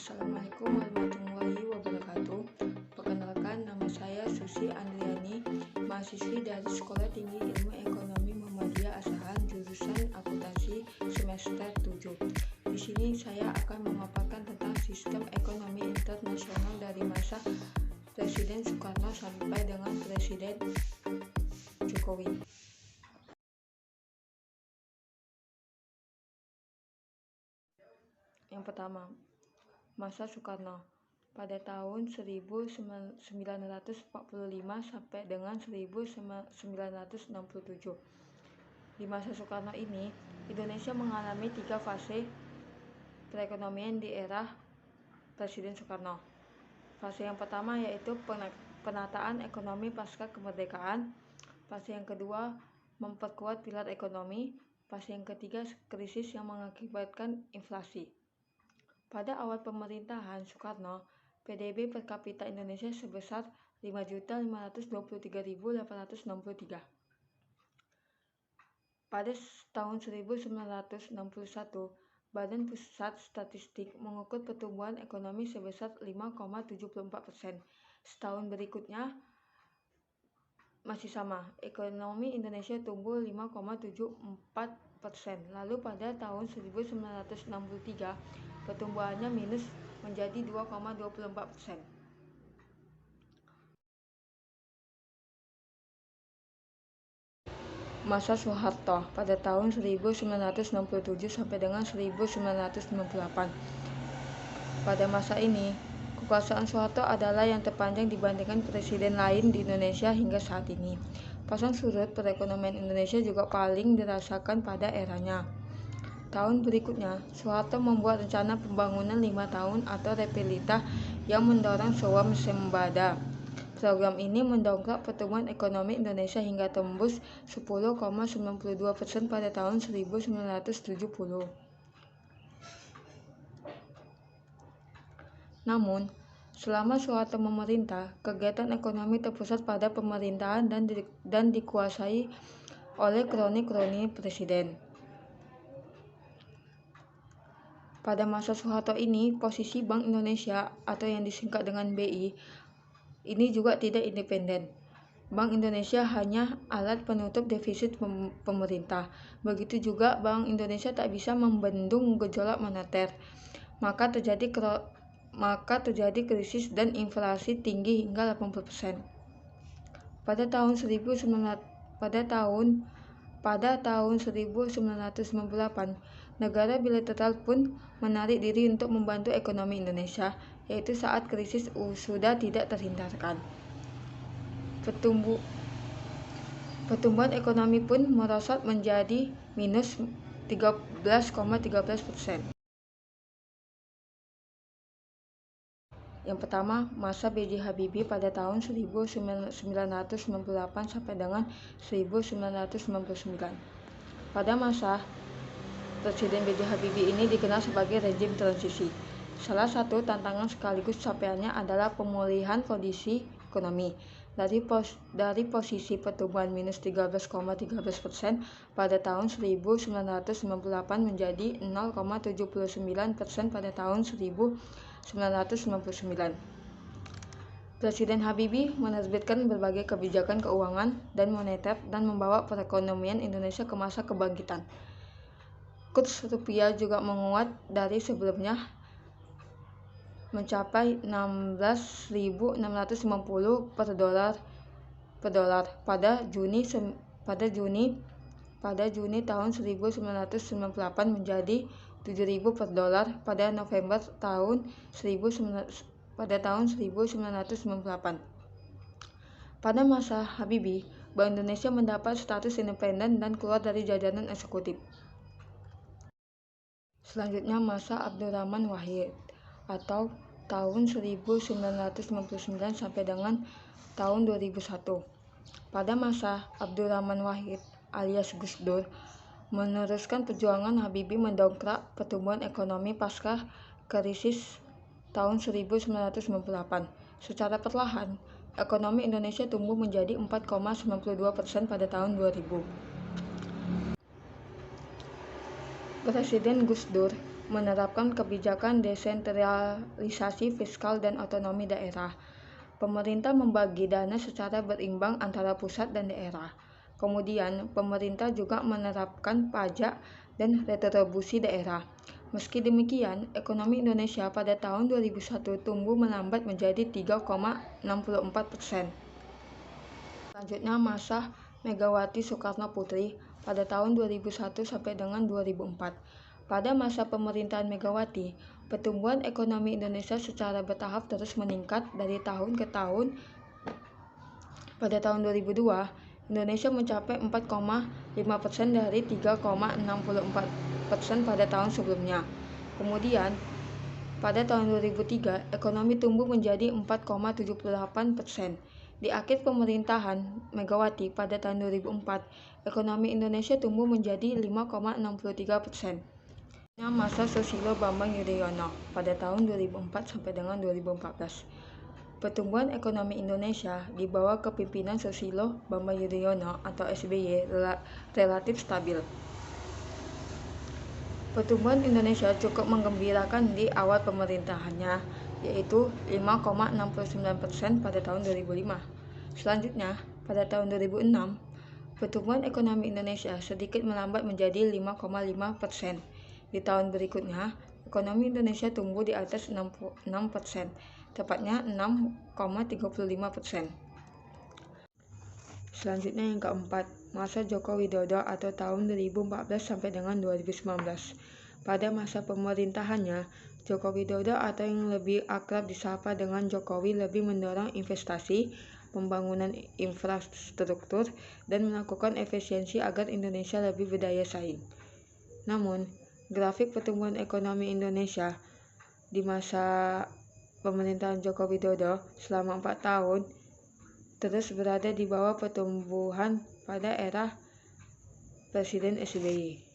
Assalamualaikum warahmatullahi wabarakatuh. Perkenalkan, nama saya Susi Andriani, mahasiswi dari Sekolah Tinggi Ilmu Ekonomi Muhammadiyah Asahan, jurusan Akuntansi semester 7. Di sini saya akan memaparkan tentang sistem ekonomi internasional dari masa Presiden Soekarno sampai dengan Presiden Jokowi. Yang pertama, masa Soekarno pada tahun 1945 sampai dengan 1967. Di masa Soekarno ini, Indonesia mengalami 3 fase perekonomian di era Presiden Soekarno. Fase yang pertama yaitu penataan ekonomi pasca kemerdekaan. Fase yang kedua, memperkuat pilar ekonomi. Fase yang ketiga, krisis yang mengakibatkan inflasi. Pada awal pemerintahan Soekarno, PDB per kapita Indonesia sebesar 5.523.863. Pada tahun 1961, Badan Pusat Statistik mengukur pertumbuhan ekonomi sebesar 5,74%. Setahun berikutnya masih sama, ekonomi Indonesia tumbuh 5,74%. Lalu pada tahun 1963, pertumbuhannya minus menjadi 2,24%. Masa Soeharto pada tahun 1967 sampai dengan 1998. Pada masa ini, kekuasaan Soeharto adalah yang terpanjang dibandingkan presiden lain di Indonesia hingga saat ini. Pasang surut perekonomian Indonesia juga paling dirasakan pada eranya. Tahun berikutnya, Soeharto membuat rencana pembangunan 5 tahun atau Repelita yang mendorong swasembada. Program ini mendongkrak pertumbuhan ekonomi Indonesia hingga tembus 10,92% pada tahun 1970. Namun, selama Soeharto memerintah, kegiatan ekonomi terpusat pada pemerintahan dan dikuasai oleh kroni-kroni presiden. Pada masa Soeharto ini, posisi Bank Indonesia atau yang disingkat dengan BI ini juga tidak independen. Bank Indonesia hanya alat penutup defisit pemerintah. Begitu juga Bank Indonesia tak bisa membendung gejolak moneter. Maka terjadi krisis dan inflasi tinggi hingga 80%. Pada tahun 1998, negara bilateral pun menarik diri untuk membantu ekonomi Indonesia, yaitu saat krisis sudah tidak terhindarkan. Pertumbuhan ekonomi pun merosot menjadi minus 13,13%. Yang pertama, masa B.J. Habibie pada tahun 1998 sampai dengan 1999. Pada masa Presiden B.J. Habibie ini dikenal sebagai rezim transisi. Salah satu tantangan sekaligus capaiannya adalah pemulihan kondisi ekonomi. Dari posisi pertumbuhan minus 13,13% pada tahun 1998 menjadi 0,79% pada tahun 1999. Presiden Habibie menerbitkan berbagai kebijakan keuangan dan moneter dan membawa perekonomian Indonesia ke masa kebangkitan. Kurs rupiah juga menguat dari sebelumnya mencapai 16.650 per dolar pada Juni tahun 1998 menjadi 7.000 per dolar pada November tahun 1998. Pada masa Habibie, Bank Indonesia mendapat status independen dan keluar dari jajaran eksekutif. Selanjutnya masa Abdurrahman Wahid atau tahun 1999 sampai dengan tahun 2001. Pada masa Abdurrahman Wahid alias Gus Dur meneruskan perjuangan Habibie mendongkrak pertumbuhan ekonomi pasca krisis tahun 1998. Secara perlahan, ekonomi Indonesia tumbuh menjadi 4,92% pada tahun 2000. Presiden Gus Dur menerapkan kebijakan desentralisasi fiskal dan otonomi daerah. Pemerintah membagi dana secara berimbang antara pusat dan daerah. Kemudian, pemerintah juga menerapkan pajak dan retribusi daerah. Meski demikian, ekonomi Indonesia pada tahun 2001 tumbuh melambat menjadi 3,64%. Selanjutnya, masa Megawati Soekarno Putri pada tahun 2001 sampai dengan 2004. Pada masa pemerintahan Megawati, pertumbuhan ekonomi Indonesia secara bertahap terus meningkat dari tahun ke tahun. Pada tahun 2002, Indonesia mencapai 4,5% dari 3,64% pada tahun sebelumnya. Kemudian, pada tahun 2003, ekonomi tumbuh menjadi 4,78%. Di akhir pemerintahan Megawati pada tahun 2004, ekonomi Indonesia tumbuh menjadi 5,63%. Masa Susilo Bambang Yudhoyono pada tahun 2004 sampai dengan 2014. Pertumbuhan ekonomi Indonesia di bawah kepemimpinan Susilo Bambang Yudhoyono atau SBY relatif stabil. Pertumbuhan Indonesia cukup menggembirakan di awal pemerintahannya, yaitu 5,69% pada tahun 2005. Selanjutnya, pada tahun 2006, pertumbuhan ekonomi Indonesia sedikit melambat menjadi 5,5%. Di tahun berikutnya, ekonomi Indonesia tumbuh di atas 6%, tepatnya 6,35%. Selanjutnya yang keempat, masa Joko Widodo atau tahun 2014 sampai dengan 2019. Pada masa pemerintahannya, Joko Widodo atau yang lebih akrab disapa dengan Jokowi lebih mendorong investasi, pembangunan infrastruktur, dan melakukan efisiensi agar Indonesia lebih berdaya saing. Namun, grafik pertumbuhan ekonomi Indonesia di masa pemerintahan Joko Widodo selama 4 tahun terus berada di bawah pertumbuhan pada era Presiden SBY.